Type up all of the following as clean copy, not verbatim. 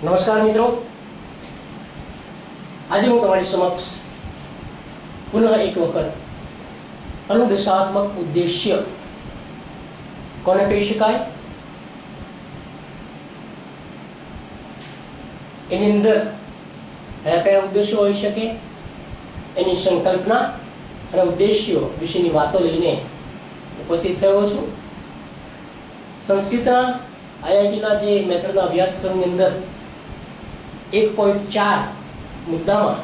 નમસ્કાર મિત્રો, આજે હું તમારી સમક્ષ પુનઃ એક વખત અનુદેશાત્મક ઉદ્દેશ્ય કોને કહી શકાય, એની અંદર કયા કયા ઉદ્દેશ્યો હોઈ શકે, એની સંકલ્પના અને ઉદ્દેશ્યો વિશેની વાતો લઈને ઉપસ્થિત થયો છું. સંસ્કૃતના આઈઆઈટીના જે મેથડના અભ્યાસક્રમની અંદર 1.4 મુદ્દામાં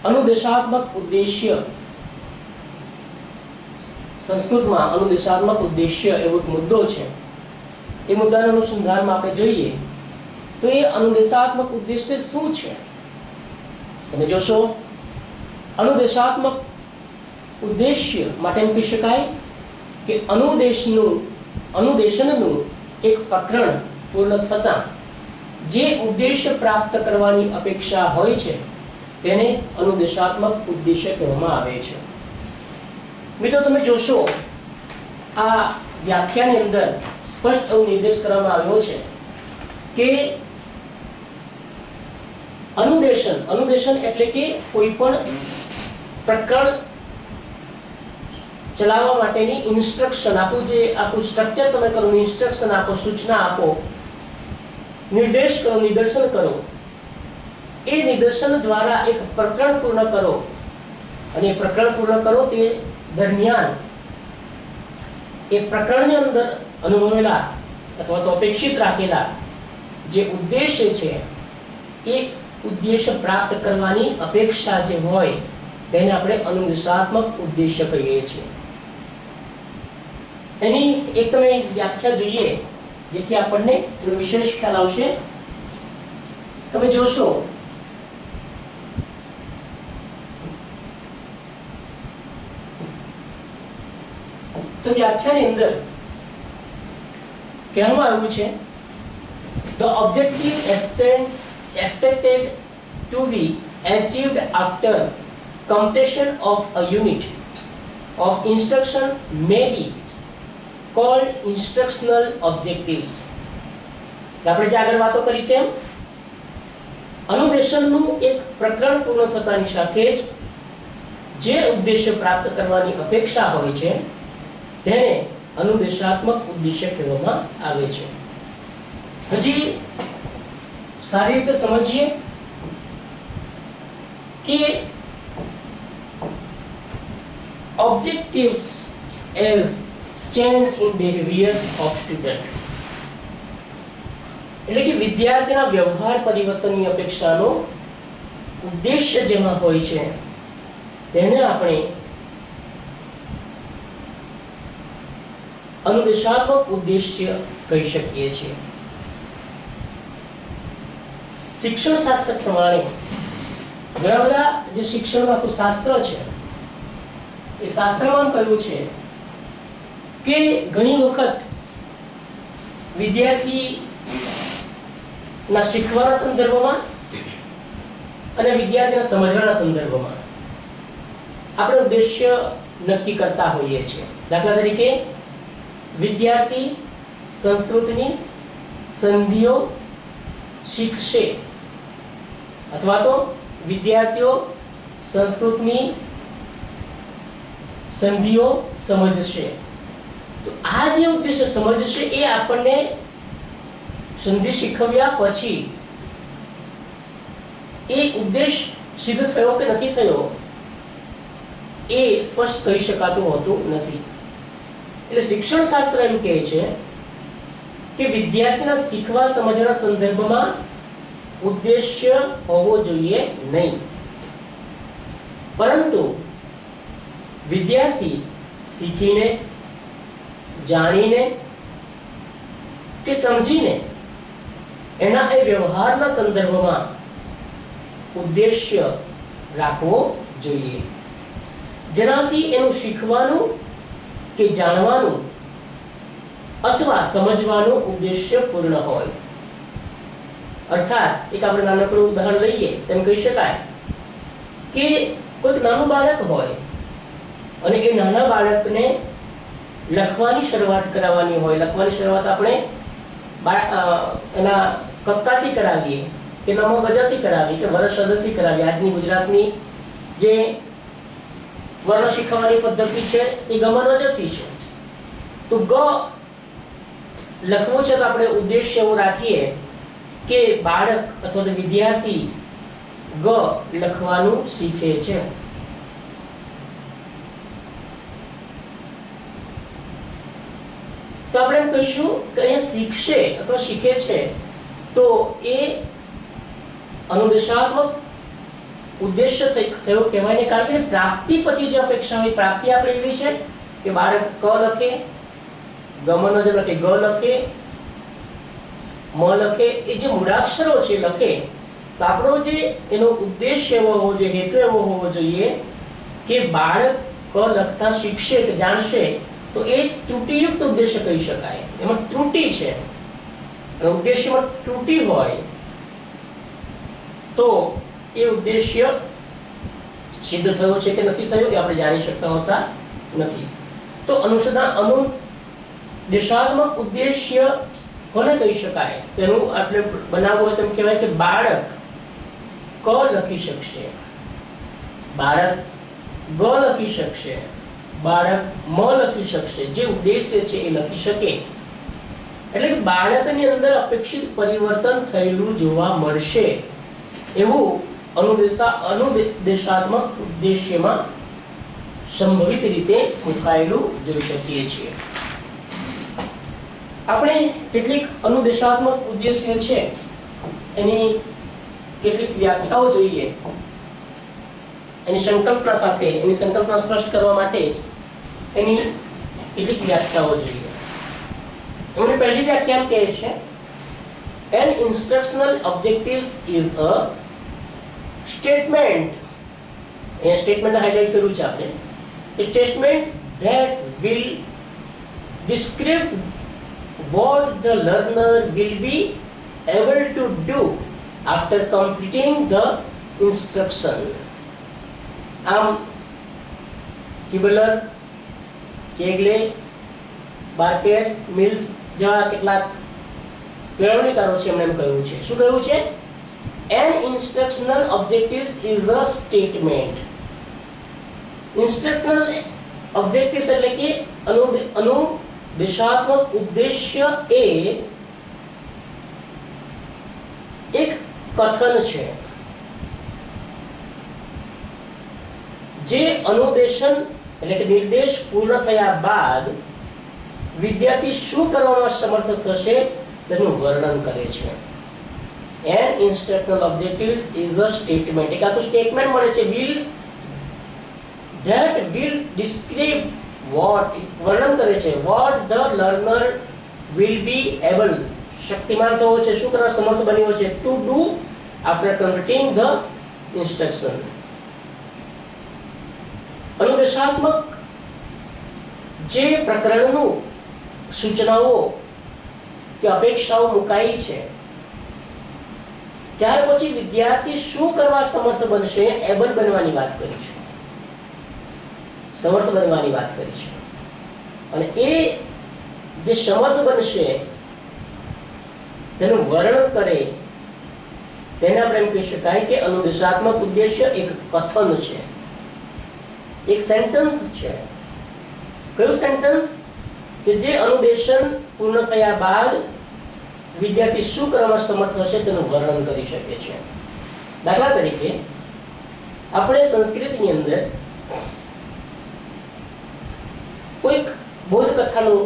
અનુદેશાત્મક ઉદ્દેશ્ય, સંસ્કૃતમાં અનુદેશાત્મક ઉદ્દેશ્ય એવો એક મુદ્દો છે. એ મુદ્દાના અનુસંધાનમાં આપણે જોઈએ તો એ અનુદેશાત્મક ઉદ્દેશ્ય શું છે. તમે જોશો, અનુદેશાત્મક ઉદ્દેશ્ય માટે એમ કહી શકાય કે અનુદેશનનું એક પ્રકરણ પૂર્ણ થતાં જે ઉદ્દેશ્ય પ્રાપ્ત કરવાની અપેક્ષા હોય છે તેને અનુદેશાત્મક ઉદ્દેશ્ય કહેવામાં આવે છે. મિત્રો, તમે જોશો આ વ્યાખ્યાની અંદર સ્પષ્ટ એવો નિર્દેશ કરવામાં આવ્યો છે કે અનુદેશન એટલે કે કોઈ પણ પ્રકરણ ચલાવવા માટેની ઇન્સ્ટ્રક્શન, આખું સ્ટ્રક્ચર તમે કરો, ઇન્સ્ટ્રક્શન આપો, સૂચના આપો, નિર્દેશ કરો, નિદર્શન કરો. એ નિદર્શન દ્વારા એક પ્રકરણ પૂર્ણ કરો અને એ પ્રકરણ પૂર્ણ કરો તે દરમિયાન એ પ્રકરણની અંદર અનુભવેલા અથવા તો અપેક્ષિત રાખેલા જે ઉદ્દેશ્ય છે એ ઉદ્દેશ્ય પ્રાપ્ત કરવાની અપેક્ષા જે હોય તેને આપણે અનુદેશાત્મક ઉદ્દેશ્ય કહીએ છીએ. એની એક તમે વ્યાખ્યા જોઈએ જેથી આપણને થોડો વિશેષ ખ્યાલ આવશે. તમે જોશો તો વ્યાખ્યાની અંદર કહેવામાં આવ્યું છે, the objective expected to be achieved after completion of a unit of instruction may be called instructional objectives. આપણે જે આગળ વાતો કરી તેમ અનુદેશનનું એક પ્રકરણ પૂર્ણ થતાની સાથે જ જે ઉદ્દેશ્ય પ્રાપ્ત કરવાની અપેક્ષા હોય છે તેને અનુદેશાત્મક ઉદ્દેશ્ય કહેવામાં આવે છે. હજી સારી રીતે સમજીએ કે objectives as change in behaviors of student, એટલે કે વિદ્યાર્થીના વ્યવહાર પરિવર્તનની અપેક્ષાનો ઉદ્દેશ્ય જેમાં હોય છે તેને આપણે અનુદેશાત્મક ઉદ્દેશ્ય કહી શકીએ છીએ. શિક્ષણ શાસ્ત્ર પ્રમાણે ઘણા બધા જે શિક્ષણનું આખું શાસ્ત્ર છે એ શાસ્ત્રમાં કહ્યું છે કે ઘણી વખત વિદ્યાર્થીના શીખવાના સંદર્ભમાં અને વિદ્યાર્થીના સમજવાના સંદર્ભમાં આપણે ઉદ્દેશ્ય નક્કી કરતા હોઈએ છીએ. દાખલા તરીકે વિદ્યાર્થી સંસ્કૃતની સંધિઓ શીખશે અથવા તો વિદ્યાર્થીઓ સંસ્કૃતની સંધિઓ સમજશે. તો આ જે ઉદ્દેશ્ય સમજશે એ આપણને સંધિ શીખવ્યા પછી એ ઉદ્દેશ સિદ્ધ થયો કે નથી થયો એ સ્પષ્ટ કહી શકાતું હોતું નથી. એટલે શિક્ષણ શાસ્ત્ર એમ કહે છે કે વિદ્યાર્થીના શીખવા સમજવાના સંદર્ભમાં ઉદ્દેશ્ય હોવો જોઈએ નહીં, પરંતુ વિદ્યાર્થી શીખીને, જાણીને કે સમજીને એના એ વ્યવહારના સંદર્ભમાં ઉદ્દેશ્ય રાખવો જોઈએ, જેનાથી એનું શીખવાનું કે જાણવાનું અથવા સમજવાનું ઉદ્દેશ્ય પૂર્ણ હોય. અર્થાત એક આપણે નાનકડું ઉદાહરણ લઈએ તેમ કહી શકાય કે કોઈક નાનું બાળક હોય અને એ નાના બાળકને લખવાની શરૂઆત કરાવવાની હોય. લખવાની શરૂઆત આપણે એના કક્કાથી કરાવીએ કે નમો ગજથી કરાવીએ કે વરસદથી કરાવીએ, આજની ગુજરાતની જે વર્ણ શીખવવાની પદ્ધતિ છે એ ગમનજથી છે. તો ગ લખવું છે તો આપણે ઉદ્દેશ્ય એવું રાખીએ કે બાળક અથવા તો વિદ્યાર્થી ગ લખવાનું શીખે છે. તો આપણે એમ કહીશું કે અહીંયા શીખશે અથવા શીખે છે તો એ અનુદેશાત્મક ઉદ્દેશ્ય થયો કહેવાય ને, કારણ કે પ્રાપ્તિ પછી જે અપેક્ષા હોય, પ્રાપ્તિ આપણે એવી છે કે બાળક ક લખે, ગમનજ લખે, ગ લખે, મ લખે, એ જે મૂળાક્ષરો છે લખે. તો આપણો જે એનો ઉદ્દેશ્ય એવો હોવો જોઈએ, હેતુ એવો હોવો જોઈએ કે બાળક ક લખતા શીખશે કે જાણશે. તો એ ત્રુટિયુક્ત ઉદ્દેશ્ય કહી શકાય, એમાં ત્રુટિ છે અને ઉદ્દેશ્યમાં ત્રુટિ હોય તો એ ઉદ્દેશ્ય સિદ્ધ થયો છે કે નથી થયો એ આપણે જાણી શકતા હોતા નથી. તો અનુદેશાત્મક ઉદ્દેશ્ય કોને કહી શકાય? તેનું આપણે બનાવવું હોય તેમ કહેવાય કે બાળક ક લખી શકશે, બાળક ગ લખી શકશે, બાળક મ લખી શકશે. જે ઉદ્દેશ્ય છે એ લખી શકે. એટલે કે બાળકની અંદર અપેક્ષિત પરિવર્તન થયેલું જોવા મળશે એવું અનુદેશાત્મક ઉદ્દેશ્યમાં સંભવિત રીતે મુકાયેલું જોઈ શકીએ છીએ. આપણે કેટલીક અનુદેશાત્મક ઉદ્દેશ્ય છે એની કેટલીક વ્યાખ્યાઓ જોઈએ. એની સંકલ્પના સાથે, એની સંકલ્પના સ્પષ્ટ કરવા માટે એની કેટલીક વ્યાખ્યાઓ જોઈએ. એમની પહેલી વ્યાખ્યા કહે છે an instructional objectives is a statement. A statement highlight કર્યું છે આપણે. a statement that will describe what the learner will be able to do after completing the instruction. આમ કિબલર, કેગલે, બાર્કેર, મિલ્સ જેવા કેટલાક કેળવણીકારો છે એમણે એમ કહ્યું છે. શું કહ્યું છે? An instructional objectives is a statement. Instructional objectives એટલે કે અનુદેશાત્મક ઉદ્દેશ્ય એ એક કથન છે જે અનુદેશન એટલે કે નિર્દેશ પૂર્ણ થયા બાદ વિદ્યાર્થી શું કરવામાં સમર્થ થશે તેનું વર્ણન કરે છે. An instructional objectives is a statement. એક આખું સ્ટેટમેન્ટ મળે છે that will describe what, વર્ણન કરે છે what the learner will be able, શક્તિમાન થવો છે, શું કરવા સમર્થ બન્યો છે, to do after completing the instruction. અનુદેશાત્મક જે પ્રકરણનું સૂચનાઓ કે અપેક્ષાઓ મુકાઈ છે ત્યાર પછી વિદ્યાર્થી શું કરવા સમર્થ બનશે, એબલ બનવાની વાત કરી છે, સમર્થ બનવાની વાત કરી છે. અને એ જે સમર્થ બનશે તેનું વર્ણન કરે તેને આપણે એમ કહી શકાય કે અનુદેશાત્મક ઉદ્દેશ્ય એક કથન છે, એક સેન્ટેન્સ છે. કયું સેન્ટેન્સ? કે જે અનુદેશન પૂર્ણ થયા બાદ વિદ્યાર્થી શું કરવામાં સમર્થ હશે તેનું વર્ણન કરી શકે છે. દાખલા તરીકે આપણે સંસ્કૃતની અંદર કોઈક બૌદ્ધ કથાનું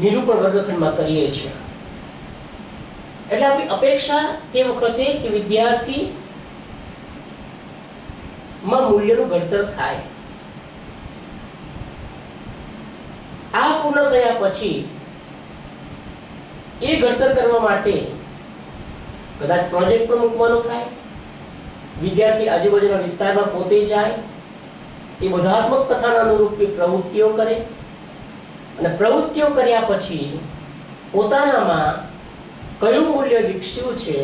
નિરૂપણ વર્ગખંડમાં કરીએ છીએ. એટલે આપણી અપેક્ષા તે વખતે કે વિદ્યાર્થી માં મૂલ્યનું ઘડતર થાય. આ પૂર્ણ થયા પછી એ ઘડતર કરવા માટે કદાચ પ્રોજેક્ટ પણ મૂકવાનું થાય, વિદ્યાર્થી આજુબાજુના વિસ્તારમાં પોતે જાય, એ બોધાત્મક કથાના અનુરૂપ પ્રવૃત્તિઓ કરે અને પ્રવૃત્તિઓ કર્યા પછી પોતાનામાં કયું મૂલ્ય વિકસ્યું છે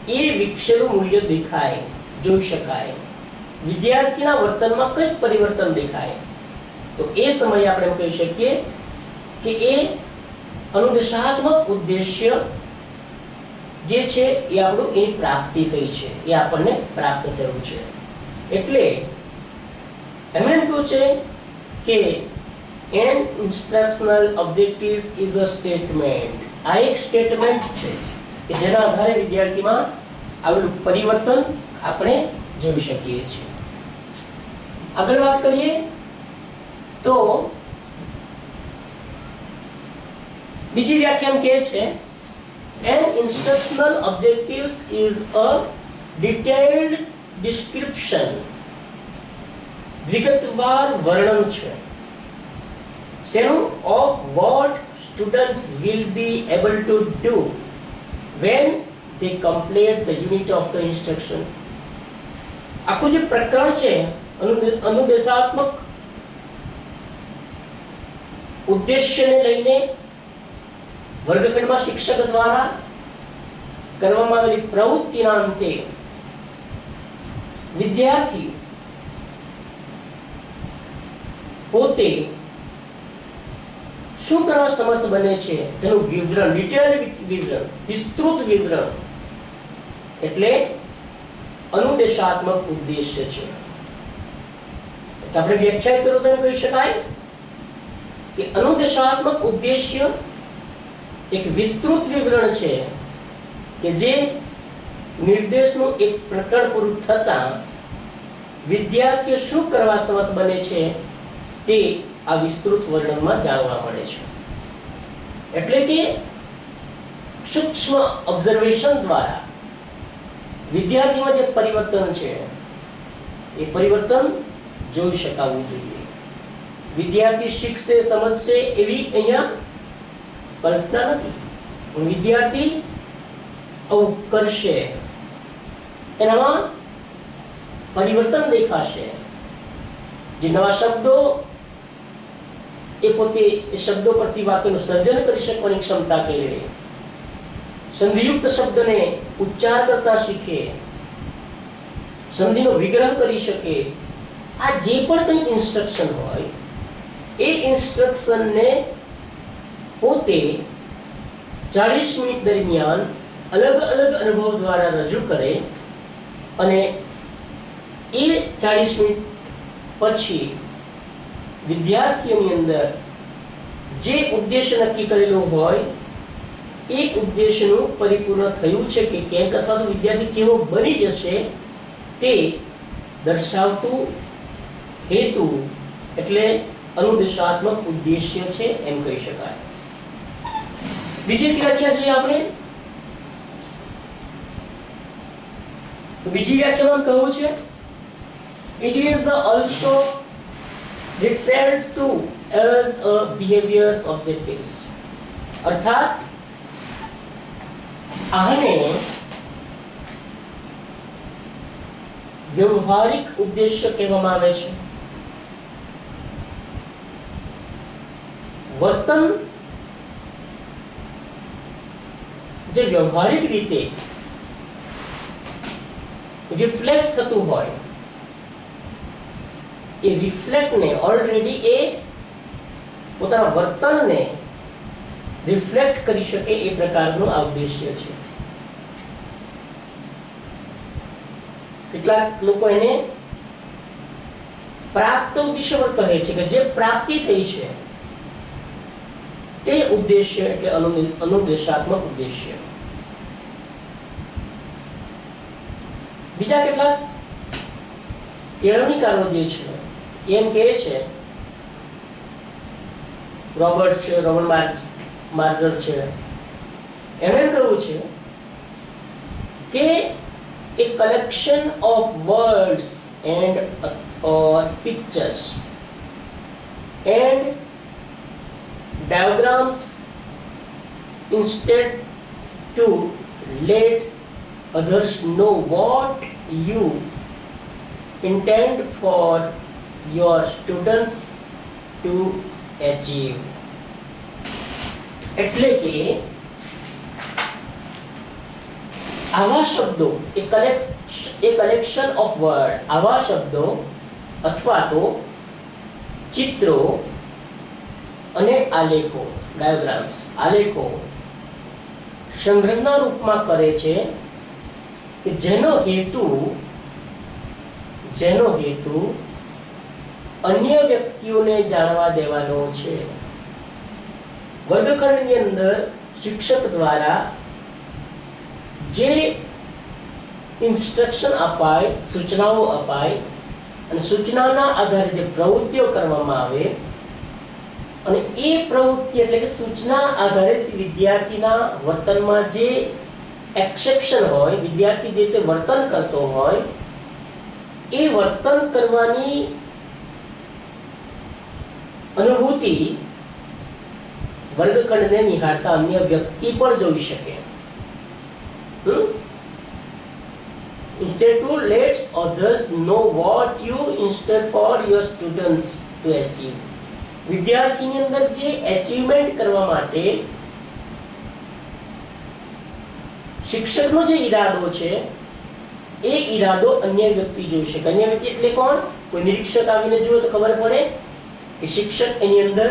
એ વિકસેલું મૂલ્ય દેખાય, જોઈ શકાય. વિદ્યાર્થીના વર્તનમાં કંઈક પરિવર્તન દેખાય તો એ સમયે આપણે એમ કહી શકીએ કે એ અનુદેશાત્મક ઉદ્દેશ્ય જે છે એ આપણું એની પ્રાપ્તિ થઈ છે, એ આપણને પ્રાપ્ત થયું છે. એટલે એમણે કહ્યું છે કે an instructional objectives is a statement. આ એક સ્ટેટમેન્ટ છે કે જેના આધારે વિદ્યાર્થીમાં આવેલું પરિવર્તન આપણે જોઈ શકીએ છીએ. આગળ વાત કરીએ તો બીજી વ્યાખ્યાન કહે છે an instructional objectives is a detailed description. વિગતવાર વર્ણન છે શેનું? of what students will be able to do when they complete the unit of the instruction. આખું જે પ્રકરણ છે અનુદેશાત્મક ઉદ્દેશ્યને લઈને વર્ગખંડમાં શિક્ષક દ્વારા કરવામાં આવેલી પ્રવૃત્તિના અંતે વિદ્યાર્થી પોતે શું કરવા સમર્થ બને છે તેનું વિવરણ, ડિટેલ વિવરણ, વિસ્તૃત વિવરણ એટલે અનુદેશાત્મક ઉદ્દેશ્ય છે. આપણે વ્યાખ્યાયિત કરો તો એમ કહી શકાય કે અનુદેશાત્મક ઉદ્દેશ્ય એક વિસ્તૃત વિવરણ છે કે જે નિર્દેશનું એક પ્રકરણ પૂરું થતા વિદ્યાર્થીઓ શું કરવા સમર્થ બને છે તે આ વિસ્તૃત વર્ણનમાં જાણવા મળે છે. એટલે કે સૂક્ષ્મ ઓબ્ઝર્વેશન દ્વારા વિદ્યાર્થીમાં જે પરિવર્તન છે એ પરિવર્તન જોઈ શકાવું જોઈએ. વિદ્યાર્થી શીખશે, સમજશે એવી અહીંયા કલ્પના નથી, પણ વિદ્યાર્થી આવું કરશે, એનામાં પરિવર્તન દેખાશે. જે નવા શબ્દો એ પોતે એ શબ્દો પરથી વાક્યનું સર્જન કરી શકવાની ક્ષમતા કેળવે, સંધિયુક્ત શબ્દને ઉચ્ચાર કરતા શીખે, સંધિનો વિગ્રહ કરી શકે. આ જે પણ કંઈ ઇન્સ્ટ્રક્શન હોય એ ઇન્સ્ટ્રક્શનને પોતે 40 મિનિટ દરમિયાન અલગ અલગ અનુભવ દ્વારા રજૂ કરે અને એ 40 મિનિટ પછી વિદ્યાર્થીઓની અંદર જે ઉદ્દેશ્ય નક્કી કરેલો હોય એ ઉદ્દેશ્યનું પરિપૂર્ણ થયું છે કે કેમ, અથવા તો વિદ્યાર્થી કેવો બની જશે તે દર્શાવતું હેતુ એટલે અનુદેશાત્મક ઉદ્દેશ્ય છે એમ કહી શકાય. બીજી વ્યાખ્યા જોઈએ આપણે. બીજી વ્યાખ્યામાં કહ્યું છે it is also referred to as a behaviors objectives. અર્થાત આને વ્યવહારિક ઉદ્દેશ્ય કહેવામાં આવે છે. વર્તન જે વ્યવહારિક રીતે રિફ્લેક્ટ થતું હોય એ રિફ્લેક્ટને ઓલરેડી એ પોતાના વર્તનને રિફ્લેક્ટ કરી શકે એ પ્રકારનો આ ઉદ્દેશ્ય છે. કેટલાક લોકો એને પ્રાપ્ત ઉદ્દેશ્ય પણ કહે છે કે જે પ્રાપ્તિ થઈ છે તે ઉદ્દેશ્ય એટલે અનુદેશાત્મક ઉદ્દેશ્ય. બીજા કેટલાક કેળવણીકારો જે છે એમ કહે છે, રોબર્ટ માર્ઝર છે, એમણે કહ્યું છે કે a collection of words and or pictures and diagrams instead to let others know what you intend for your students to achieve. એટલે કે આવા શબ્દો એ કલેક્શન ઓફ વર્ડ, આવા શબ્દો અથવા તો ચિત્રો અને આલેખો, ડાયાગ્રામ્સ, આલેખો સંગ્રહના રૂપમાં કરે છે કે જેનો હેતુ અન્ય વ્યક્તિઓને જાણવા દેવાનો છે. વર્ગખંડની અંદર શિક્ષક દ્વારા જે ઇન્સ્ટ્રક્શન અપાય, સૂચનાઓ અપાય અને સૂચનાના આધારે જે પ્રવૃત્તિઓ કરવામાં આવે અને એ પ્રવૃત્તિ એટલે કે સૂચના આધારિત વિદ્યાર્થીના વર્તનમાં જે એક્સેપ્શન હોય, વિદ્યાર્થી જે તે વર્તન કરતો હોય એ વર્તન કરવાની અનુભૂતિ વર્ગખંડને નિહાળતા અન્ય વ્યક્તિ પણ જોઈ શકે. Instead to let others know what you instead for your students to achieve. વિદ્યાર્થીની અંદર જે એચીવમેન્ટ કરવા માટે શિક્ષકનો જે ઈરાદો છે એ ઈરાદો અન્ય વ્યક્તિ જોઈ શકે. અન્ય વ્યક્તિ એટલે કોણ? કોઈ નિરીક્ષક આવીને જુએ તો ખબર પડે કે શિક્ષક એની અંદર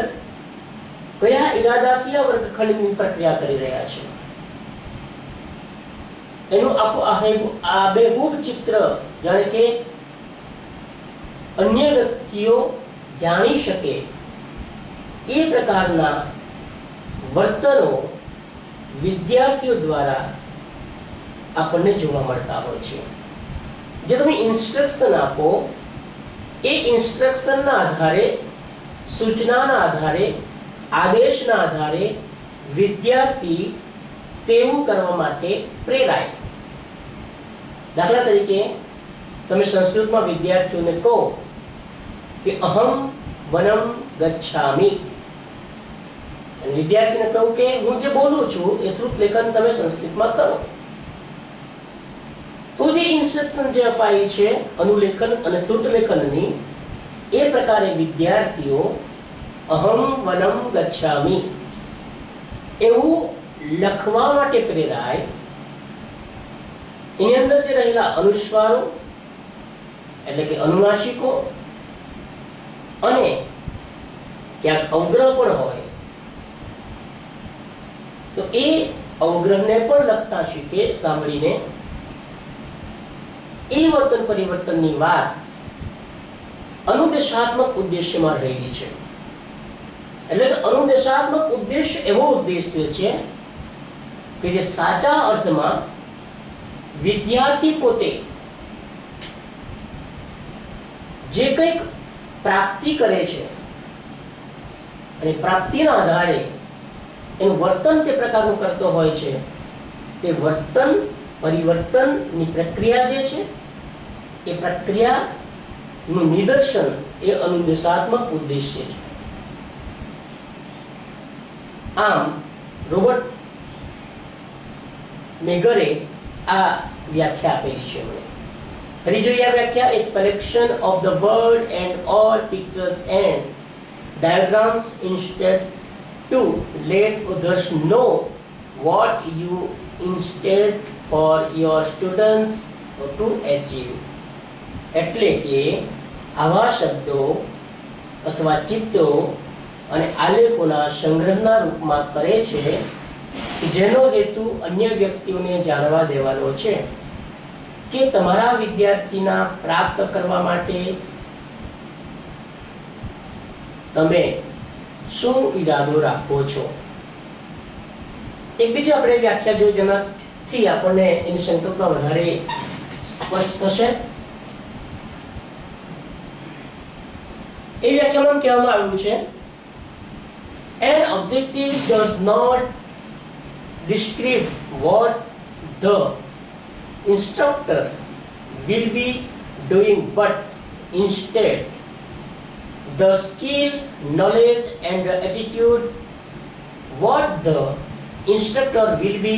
કયા ઈરાદાથી આ વર્ગખંડની પ્રક્રિયા કરી રહ્યા છે. એનું આબેહૂબ ચિત્ર જાણે કે અન્ય વ્યક્તિઓ જાણી શકે એ પ્રકારના વર્તનો વિદ્યાર્થીઓ દ્વારા આપણને જોવા મળતા હોય છે. જે તમે ઇન્સ્ટ્રક્શન આપો એ ઇન્સ્ટ્રક્શનના આધારે, સૂચનાના આધારે, આદેશના આધારે વિદ્યાર્થી તેવું કરવા માટે પ્રેરાય. દાખલા તરીકે તમે સંસ્કૃતમાં વિદ્યાર્થીઓને કહો કે અહમ વનમ ગચ્છામિ, અને વિદ્યાર્થીને કહું કે હું જે બોલું છું એ શ્રુત લેખન તમે સંસ્કૃતમાં કરો, તો જે ઇન્સ્ટ્રક્શન જે અપાઈ છે અનુલેખન અને શ્રુત લેખનની, એ પ્રકારે વિદ્યાર્થીઓ અહમ વનમ ગચ્છામિ એવું લખવા માટે પ્રેરાય. એની અંદર જે રહેલા અનુસ્વારો એટલે કે અનુનાસિકો અને ક્યાંક અવગ્રહ પણ હોય તો એ અવગ્રહને પણ લખતા શીખે સાંભળીને. એ વર્તન પરિવર્તનની વાત અનુદેશાત્મક ઉદ્દેશ્યમાં રહેલી છે. એટલે કે અનુદેશાત્મક ઉદ્દેશ્ય એવો ઉદ્દેશ્ય છે કે જે સાચા અર્થમાં વિદ્યાર્થી પોતે જે કંઈક પ્રાપ્તિ કરે છે અને પ્રાપ્તિના આધારે એનું વર્તન તે પ્રકારનું કરતો હોય છે, તે વર્તન પરિવર્તનની પ્રક્રિયા જે છે એ પ્રક્રિયાનું નિદર્શન એ અનુદેશાત્મક ઉદ્દેશ્ય છે. આમ રોબર્ટ મેગરે આ વ્યાખ્યા આપેલી છે. ફરી જોઈએ આ વ્યાખ્યા. એક collection of the word and all pictures and diagrams instead to let others know what you instead for your students to achieve. એટલે કે આવા શબ્દો અથવા ચિત્રો અને આલેખોના સંગ્રહના રૂપમાં કરે છે જેનો હેતુ અન્ય વ્યક્તિઓને જાણવા દેવાનો છે કે તમારા વિદ્યાર્થીના પ્રાપ્ત કરવા માટે તમે શું ઈરાદો રાખો છો. એક બીજી આપણે વ્યાખ્યા જોઈએ જેનાથી આપણને એની સંકલ્પના વધારે સ્પષ્ટ થશે. એ વ્યાખ્યામાં કહેવામાં આવ્યું છે an objective does not describe what the instructor will be doing, but instead the skill, knowledge and the attitude what the instructor will be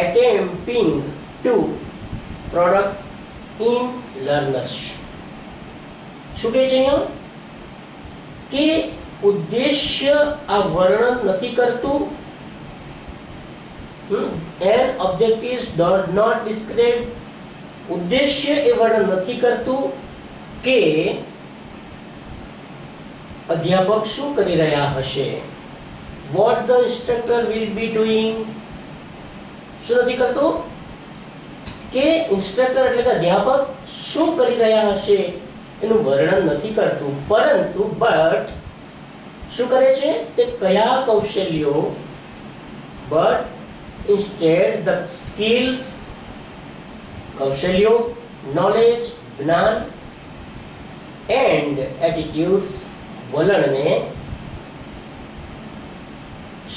attempting to product in learners. શું કહે છે અહીંયા કે ઉદ્દેશ્ય આ વર્ણન નથી કરતું. an objective does not describe, ઉદ્દેશ્ય એ વર્ણન નથી કરતું કે અધ્યાપક શું કરી રહ્યા હશે. what the instructor will be doing, શું નથી કરતો કે ઇન્સ્ટ્રક્ટર એટલે કે અધ્યાપક શું કરી રહ્યા હશે એનું વર્ણન નથી કરતું, પરંતુ બટ શું કરે છે તે કયા કૌશલ્યો બટ ઇન્સ્ટેડ ધ સ્કિલ્સ કૌશલ્યો નોલેજ જ્ઞાન એન્ડ એટીટ્યુડ્સ વલણને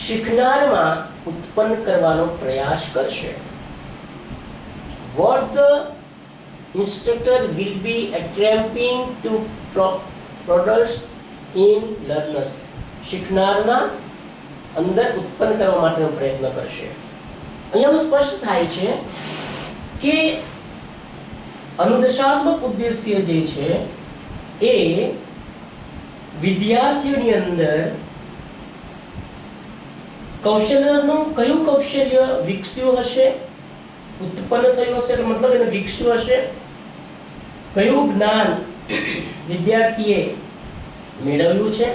શીખનારમાં ઉત્પન્ન કરવાનો પ્રયાસ કરશે. What the instructor will be attempting to produce in learners. શીખનારના અંદર ઉત્પન્ન કરવા માટેનો પ્રયત્ન કરશે. અહીંયા સ્પષ્ટ થાય છે કે અનુદેશાત્મક ઉદ્દેશ્ય જે છે એ વિદ્યાર્થીઓની અંદર કૌશલ્યનું કયું કૌશલ્ય વિકસ્યું હશે, ઉત્પન્ન થયું હશે, મતલબ એને વિકસ્યું હશે, કયું જ્ઞાન વિદ્યાર્થીએ મેળવ્યું છે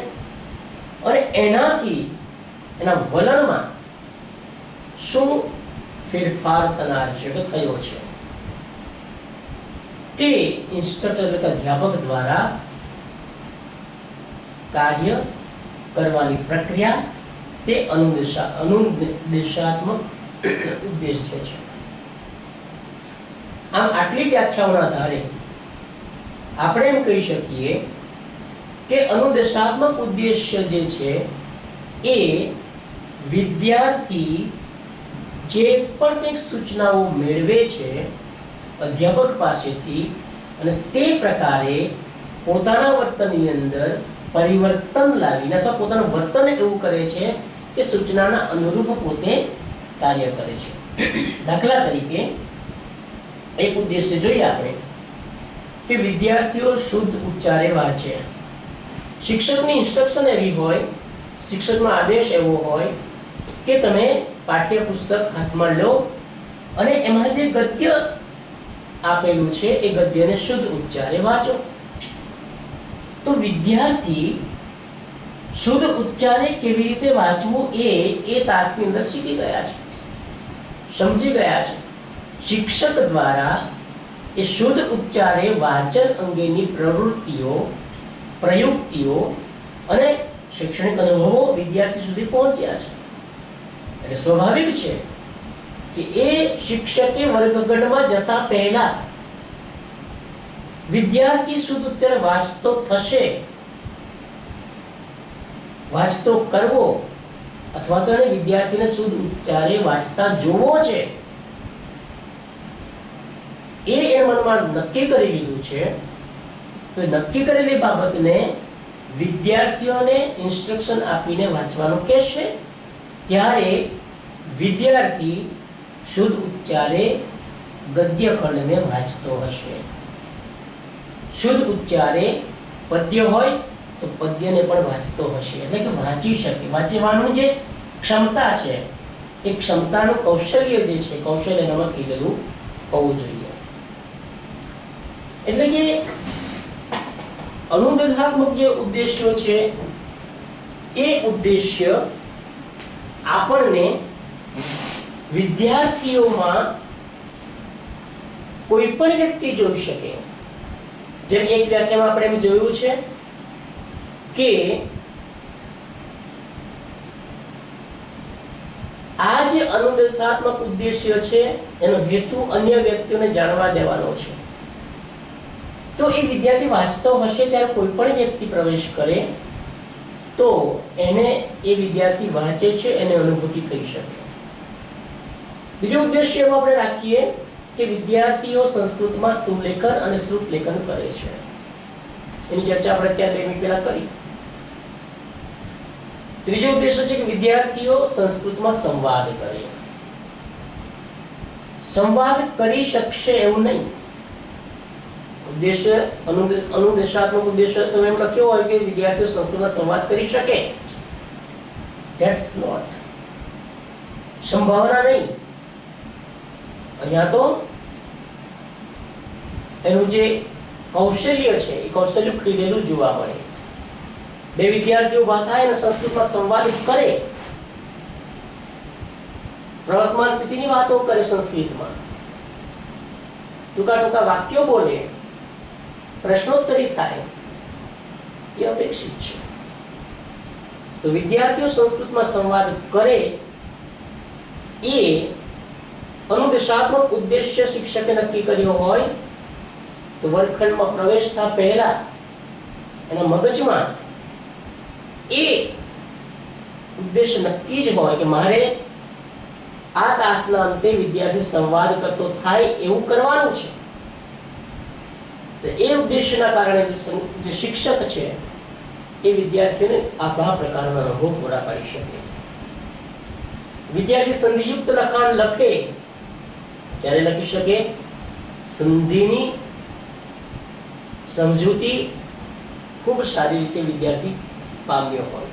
અને એનાથી એના વલણમાં શું ફેરફાર થનાર છે કે થયો છે તે ઇન્સ્ટ્રક્ટર એટલે કે અધ્યાપક દ્વારા કાર્ય કરવાની પ્રક્રિયા તે અનુદેશાત્મક ઉદ્દેશ્ય છે. આમ આટલી વ્યાખ્યાઓના આધારે આપણે એમ કહી શકીએ કે અનુદેશાત્મક ઉદ્દેશ્ય જે છે એ વિદ્યાર્થી જે પણ કંઈક સૂચનાઓ મેળવે છે અધ્યાપક પાસેથી અને તે પ્રકારે પોતાના વર્તનની અંદર પરિવર્તન લાવીને અથવા પોતાનું વર્તન એવું કરે છે કે સૂચનાના અનુરૂપ પોતે કાર્ય કરે છે. દાખલા તરીકે એક ઉદ્દેશ્ય જોઈએ આપણે કે વિદ્યાર્થીઓ શુદ્ધ ઉચ્ચારે વાંચે. શિક્ષકની ઇન્સ્ટ્રક્શન એવી હોય, શિક્ષકનો આદેશ એવો હોય કે તમે પાઠ્યપુસ્તક હાથમાં લો અને એમાં જે ગદ્ય આપેલું છે એ ગદ્યને શુદ્ધ ઉચ્ચારે વાંચો. તો વિદ્યાર્થી શુદ્ધ ઉચ્ચારે કેવી રીતે વાંચવું એ તાસની અંદર શીખી ગયા છે, સમજી ગયા છે. શિક્ષક દ્વારા એ શુદ્ધ ઉચ્ચારે વાંચન અંગેની પ્રવૃત્તિઓ, પ્રયુક્તિઓ અને શૈક્ષણિક અનુભવો વિદ્યાર્થી સુધી પહોંચ્યા છે. એટલે સ્વાભાવિક છે કે એ શિક્ષકે વર્ગખંડમાં જતા પહેલા વિદ્યાર્થી શુદ્ધ ઉચ્ચારે વાંચતો થશે, વાંચતો કરવો અથવા તો વિદ્યાર્થીને શુદ્ધ ઉચ્ચારે વાંચતા જોવો છે એ મનમાં નક્કી કરી લીધું છે. તો નક્કી કરેલી બાબતને વિદ્યાર્થીઓને ઇન્સ્ટ્રક્શન આપીને વાંચવાનું કહેશે ત્યારે વિદ્યાર્થી શુદ્ધ ઉચ્ચારે ગદ્ય ખંડને વાંચતો હશે. શુદ્ધ ઉચ્ચારે પદ્ય હોય તો પદ્યને પણ વાંચતો હશે, એટલે કે વાંચી શકે. વાંચવાનું જે ક્ષમતા છે એ ક્ષમતાનું કૌશલ્ય જે છે કૌશલ્ય એનામાં ખીલેલું હોવું જોઈએ. એટલે કે અનુદેશાત્મક જે ઉદ્દેશ્યો છે એ ઉદ્દેશ્ય આપણને વિદ્યાર્થીઓમાં કોઈ પણ વ્યક્તિ જોઈ શકે. જેમ એક વ્યાખ્યામાં આપણે એમ જોયું છે કે આ જે અનુદેશાત્મક ઉદ્દેશ્ય છે એનો હેતુ અન્ય વ્યક્તિઓને જાણવા દેવાનો છે. તો એ વિદ્યાર્થી વાંચતો હશે ત્યારે કોઈ પણ વ્યક્તિ પ્રવેશ કરે તો એને એ વિદ્યાર્થી વાંચે છે એને અનુભૂતિ થઈ શકે. બીજો ઉદ્દેશ્ય એવો આપણે રાખીએ કે વિદ્યાર્થીઓ સંસ્કૃતમાં સુલેખન અને શ્રુતલેખન કરે છે. એની ચર્ચા આપણે અત્યારે 2 મિનિટ પહેલા કરી. ત્રીજો ઉદ્દેશ્ય છે કે વિદ્યાર્થીઓ સંસ્કૃતમાં સંવાદ કરે. સંવાદ કરી શકશે એવું નહીં. ઉદ્દેશ્ય અનુદેશાત્મક ઉદ્દેશ્ય તો એમ લખ્યો હોય કે વિદ્યાર્થીઓ સંસ્કૃતમાં સંવાદ કરી શકે. ધેટ્સ નોટ સંભાવના નહીં. અહીંયા તો એનું જે કૌશલ્ય છે એ કૌશલ્ય ખીલેલું જોવા મળે. બે વિદ્યાર્થીઓ ઉભા થાય અને સંસ્કૃતમાં સંવાદ કરે પ્રવર્તમાન સ્થિતિની વાતો કરે સંસ્કૃતમાં, ટૂંકા ટૂંકા વાક્યો બોલે, પ્રશ્નોત્તરી થાય, એ અપેક્ષિત છે. તો વિદ્યાર્થીઓ સંસ્કૃતમાં સંવાદ કરે એ અનુદેશાત્મક ઉદ્દેશ્ય શિક્ષકે નક્કી કર્યો હોય તો વર્ગખંડમાં પ્રવેશતા પહેલા એના મગજમાં એ ઉદ્દેશ્ય નક્કી જ હોય કે મારે આ તાસના અંતે વિદ્યાર્થી સંવાદ કરતો થાય એવું કરવાનું છે. તો એ ઉદ્દેશ્યના કારણે જે શિક્ષક છે એ વિદ્યાર્થીઓને આ પ્રકારના અનુભવ પૂરા પાડી શકે. વિદ્યાર્થી સંધિયુક્ત લખાણ લખે ત્યારે લખી શકે સંધિની સમજૂતી ખૂબ સારી રીતે વિદ્યાર્થી પામ્યો હોય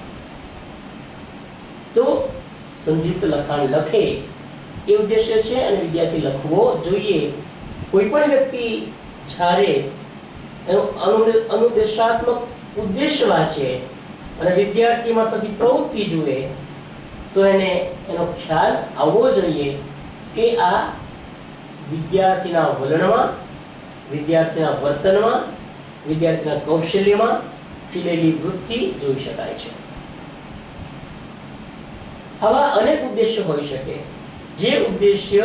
તો સંધિયુક્ત લખાણ લખે એ ઉદ્દેશ્ય છે અને વિદ્યાર્થી લખવો જોઈએ. કોઈ પણ વ્યક્તિ જ્યારે એનું અનુદેશાત્મક ઉદ્દેશ્ય વાંચે અને વિદ્યાર્થીમાં થતી પ્રવૃત્તિ જુએ તો એને એનો ખ્યાલ આવવો જોઈએ કે આ વિદ્યાર્થીના વલણમાં, વિદ્યાર્થીના વર્તનમાં, વિદ્યાર્થીના કૌશલ્યમાં ખીલેલી વૃત્તિ જોઈ શકાય છે. આવા અનેક ઉદ્દેશ્ય હોઈ શકે જે ઉદ્દેશ્ય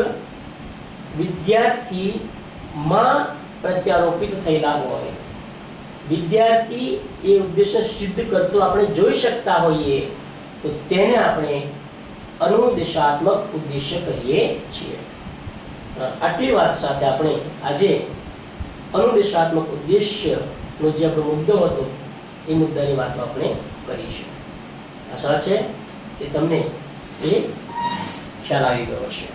વિદ્યાર્થીમાં પ્રત્યારોપિત થયેલા હોય, વિદ્યાર્થી એ ઉદ્દેશ્ય સિદ્ધ કરતો આપણે જોઈ શકતા હોઈએ તો તેને આપણે અનુદેશાત્મક ઉદ્દેશ્ય કહીએ છીએ. આટલી વાત સાથે આપણે આજે અનુદેશાત્મક ઉદ્દેશ્યનો જે આપણો મુદ્દો હતો એ મુદ્દાની વાતો આપણે કરીશું. આશા છે કે તમને એ ખ્યાલ આવી ગયો હશે.